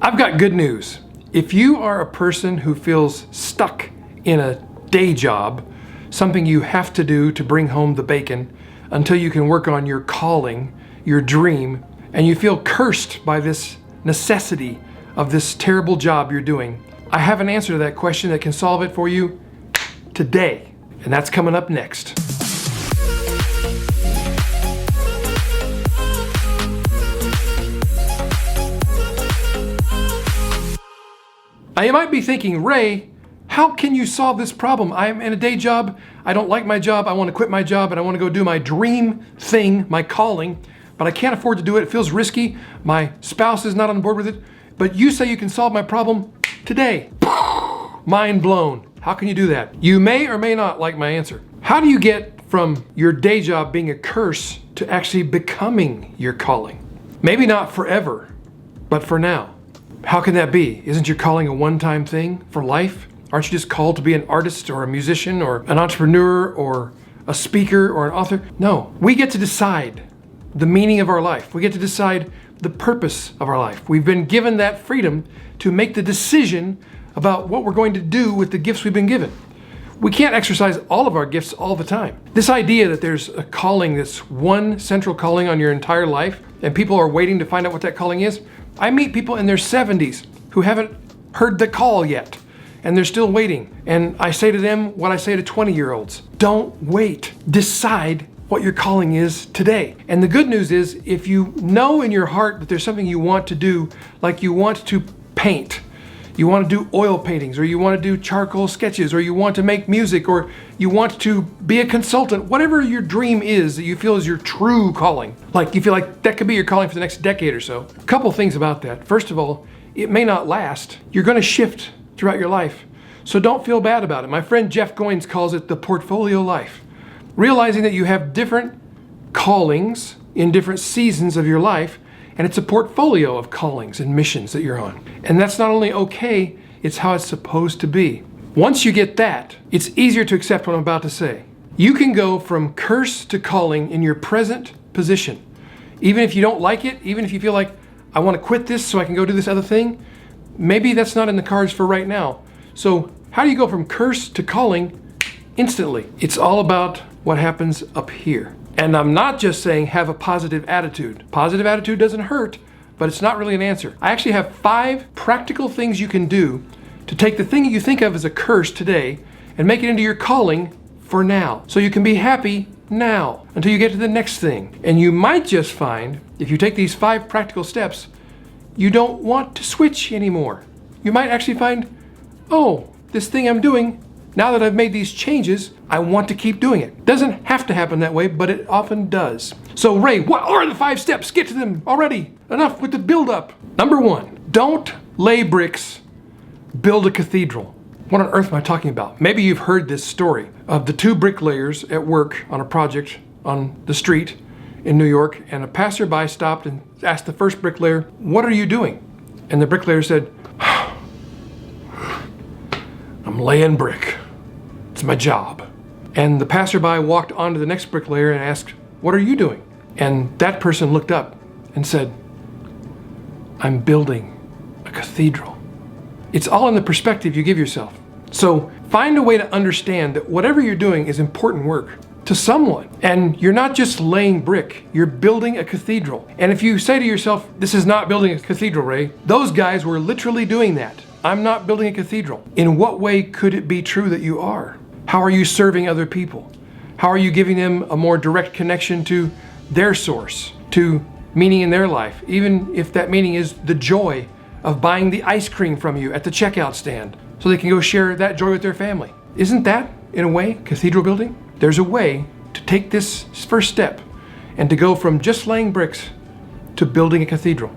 I've got good news. If you are a person who feels stuck in a day job, something you have to do to bring home the bacon until you can work on your calling, your dream, and you feel cursed by this necessity of this terrible job you're doing, I have an answer to that question that can solve it for you today. And that's coming up next. Now you might be thinking, Ray, how can you solve this problem? I'm in a day job, I don't like my job, I want to quit my job and I want to go do my dream thing, my calling, but I can't afford to do it, it feels risky, my spouse is not on board with it, but you say you can solve my problem today. Mind blown. How can you do that? You may or may not like my answer. How do you get from your day job being a curse to actually becoming your calling? Maybe not forever, but for now. How can that be? Isn't your calling a one-time thing for life? Aren't you just called to be an artist or a musician or an entrepreneur or a speaker or an author? No, we get to decide the meaning of our life. We get to decide the purpose of our life. We've been given that freedom to make the decision about what we're going to do with the gifts we've been given. We can't exercise all of our gifts all the time. This idea that there's a calling, this one central calling on your entire life, and people are waiting to find out what that calling is. I meet people in their 70s who haven't heard the call yet, and they're still waiting. And I say to them what I say to 20-year-olds. Don't wait. Decide what your calling is today. And the good news is, if you know in your heart that there's something you want to do, like you want to paint, you want to do oil paintings, or you want to do charcoal sketches, or you want to make music, or you want to be a consultant, whatever your dream is that you feel is your true calling, like you feel like that could be your calling for the next decade or so. A couple things about that. First of all, it may not last. You're going to shift throughout your life. So don't feel bad about it. My friend Jeff Goins calls it the portfolio life. Realizing that you have different callings in different seasons of your life, and it's a portfolio of callings and missions that you're on. And that's not only okay, it's how it's supposed to be. Once you get that, it's easier to accept what I'm about to say. You can go from curse to calling in your present position. Even if you don't like it, even if you feel like, I want to quit this so I can go do this other thing, maybe that's not in the cards for right now. So how do you go from curse to calling instantly? It's all about what happens up here. And I'm not just saying have a positive attitude. Positive attitude doesn't hurt, but it's not really an answer. I actually have 5 practical things you can do to take the thing you think of as a curse today and make it into your calling for now. So you can be happy now until you get to the next thing. And you might just find, if you take these 5 practical steps, you don't want to switch anymore. You might actually find, oh, this thing I'm doing, now that I've made these changes, I want to keep doing it. Doesn't have to happen that way, but it often does. So Ray, what are the 5 steps? Get to them already. Enough with the build-up. Number 1, don't lay bricks, build a cathedral. What on earth am I talking about? Maybe you've heard this story of the 2 bricklayers at work on a project on the street in New York, and a passerby stopped and asked the first bricklayer, "What are you doing?" And the bricklayer said, "I'm laying brick. It's my job." And the passerby walked on to the next bricklayer and asked, "What are you doing?" And that person looked up and said, "I'm building a cathedral." It's all in the perspective you give yourself. So find a way to understand that whatever you're doing is important work to someone. And you're not just laying brick, you're building a cathedral. And if you say to yourself, this is not building a cathedral, Ray, those guys were literally doing that. I'm not building a cathedral. In what way could it be true that you are? How are you serving other people? How are you giving them a more direct connection to their source, to meaning in their life, even if that meaning is the joy of buying the ice cream from you at the checkout stand so they can go share that joy with their family? Isn't that, in a way, cathedral building? There's a way to take this first step and to go from just laying bricks to building a cathedral,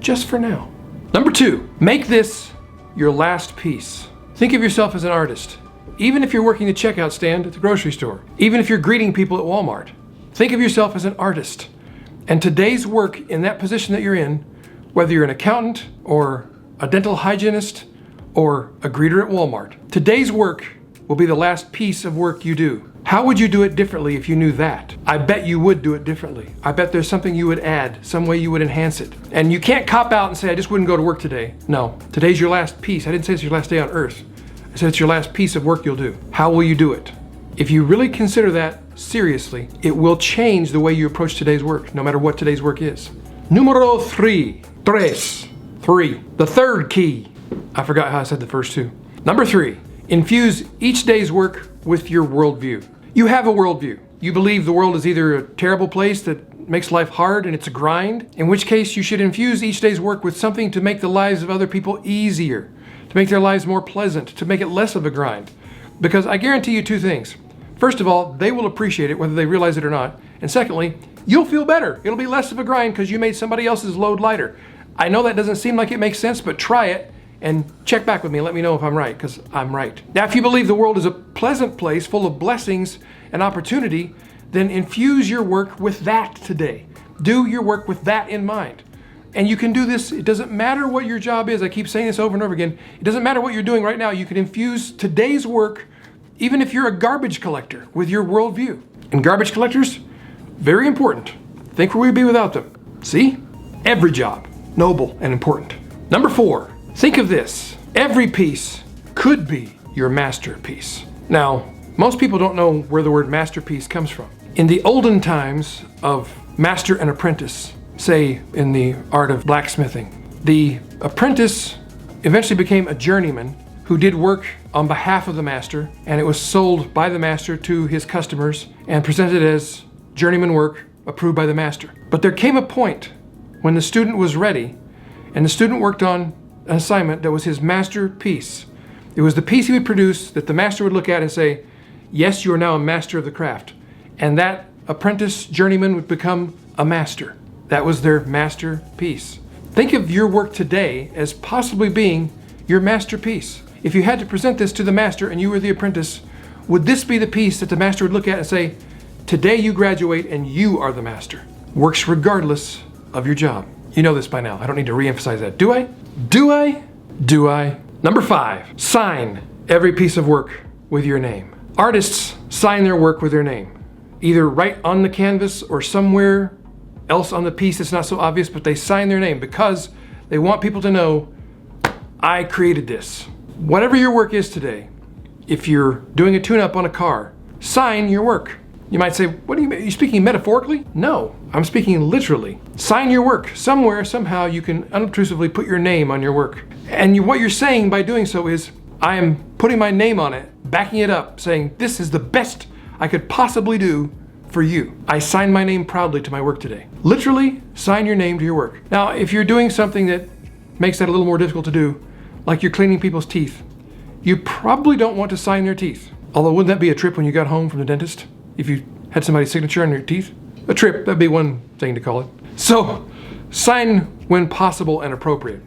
just for now. Number 2, make this your last piece. Think of yourself as an artist. Even if you're working the checkout stand at the grocery store, even if you're greeting people at Walmart, think of yourself as an artist. And today's work in that position that you're in, whether you're an accountant or a dental hygienist or a greeter at Walmart, today's work will be the last piece of work you do. How would you do it differently if you knew that? I bet you would do it differently. I bet there's something you would add, some way you would enhance it. And you can't cop out and say, I just wouldn't go to work today. No, today's your last piece. I didn't say it's your last day on earth. I said it's your last piece of work you'll do. How will you do it? If you really consider that seriously, it will change the way you approach today's work, no matter what today's work is. Numero three. Three. The third key. I forgot how I said the first two. Number 3, infuse each day's work with your worldview. You have a worldview. You believe the world is either a terrible place that makes life hard and it's a grind, in which case you should infuse each day's work with something to make the lives of other people easier, to make their lives more pleasant, to make it less of a grind. Because I guarantee you 2 things. First of all, they will appreciate it whether they realize it or not. And secondly, you'll feel better. It'll be less of a grind because you made somebody else's load lighter. I know that doesn't seem like it makes sense, but try it and check back with me and let me know if I'm right, because I'm right. Now, if you believe the world is a pleasant place full of blessings and opportunity, then infuse your work with that today. Do your work with that in mind. And you can do this, it doesn't matter what your job is. I keep saying this over and over again. It doesn't matter what you're doing right now. You can infuse today's work, even if you're a garbage collector, with your worldview. And garbage collectors, very important. Think where we'd be without them. See? Every job, noble and important. Number 4, think of this. Every piece could be your masterpiece. Now, most people don't know where the word masterpiece comes from. In the olden times of master and apprentice, say in the art of blacksmithing, the apprentice eventually became a journeyman who did work on behalf of the master, and it was sold by the master to his customers and presented as journeyman work approved by the master. But there came a point when the student was ready and the student worked on an assignment that was his masterpiece. It was the piece he would produce that the master would look at and say, yes, you are now a master of the craft. And that apprentice journeyman would become a master. That was their masterpiece. Think of your work today as possibly being your masterpiece. If you had to present this to the master and you were the apprentice, would this be the piece that the master would look at and say, today you graduate and you are the master? Works regardless of your job. You know this by now. I don't need to re-emphasize that. Do I? Do I? Do I? Number 5, sign every piece of work with your name. Artists sign their work with their name, either right on the canvas or somewhere else on the piece that's not so obvious, but they sign their name because they want people to know, I created this. Whatever your work is today, if you're doing a tune-up on a car, sign your work. You might say, what do you mean? Are you speaking metaphorically? No, I'm speaking literally. Sign your work. Somewhere, somehow, you can unobtrusively put your name on your work. And what you're saying by doing so is, I am putting my name on it, backing it up, saying, this is the best I could possibly do for you. I sign my name proudly to my work today. Literally, sign your name to your work. Now, if you're doing something that makes that a little more difficult to do, like you're cleaning people's teeth, you probably don't want to sign their teeth. Although, wouldn't that be a trip when you got home from the dentist? If you had somebody's signature on your teeth? A trip, that'd be one thing to call it. So, sign when possible and appropriate.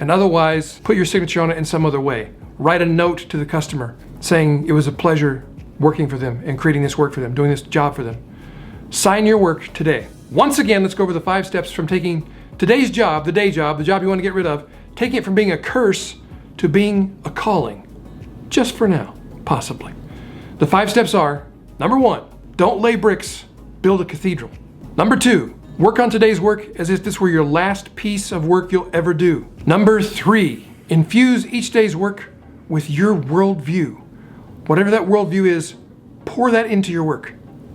And otherwise, put your signature on it in some other way. Write a note to the customer saying it was a pleasure working for them and creating this work for them, doing this job for them. Sign your work today. Once again, let's go over the 5 steps from taking today's job, the day job, the job you want to get rid of, taking it from being a curse to being a calling. Just for now, possibly. The 5 steps are, number 1, don't lay bricks, build a cathedral. Number 2, work on today's work as if this were your last piece of work you'll ever do. Number 3, infuse each day's work with your worldview. Whatever that worldview is, pour that into your work.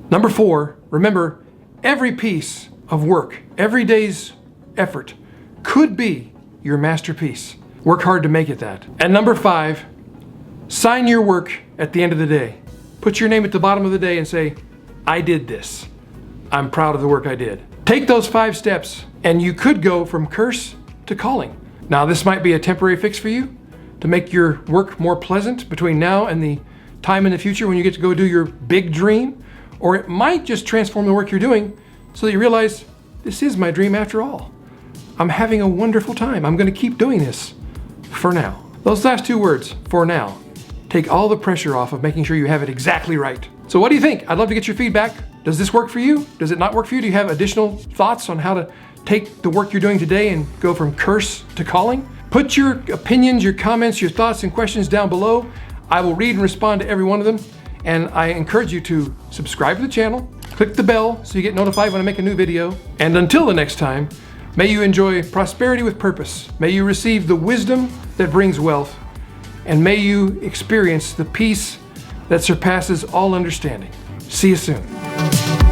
Number 4, remember, every piece of work, every day's effort could be your masterpiece. Work hard to make it that. And number 5, sign your work at the end of the day. Put your name at the bottom of the day and say, I did this. I'm proud of the work I did. Take those 5 steps and you could go from curse to calling. Now, this might be a temporary fix for you to make your work more pleasant between now and the time in the future when you get to go do your big dream, or it might just transform the work you're doing so that you realize this is my dream after all. I'm having a wonderful time. I'm going to keep doing this for now. Those last 2 words, for now, take all the pressure off of making sure you have it exactly right. So what do you think? I'd love to get your feedback. Does this work for you? Does it not work for you? Do you have additional thoughts on how to take the work you're doing today and go from curse to calling? Put your opinions, your comments, your thoughts and questions down below. I will read and respond to every one of them. And I encourage you to subscribe to the channel, click the bell so you get notified when I make a new video. And until the next time, may you enjoy prosperity with purpose. May you receive the wisdom that brings wealth. And may you experience the peace that surpasses all understanding. See you soon.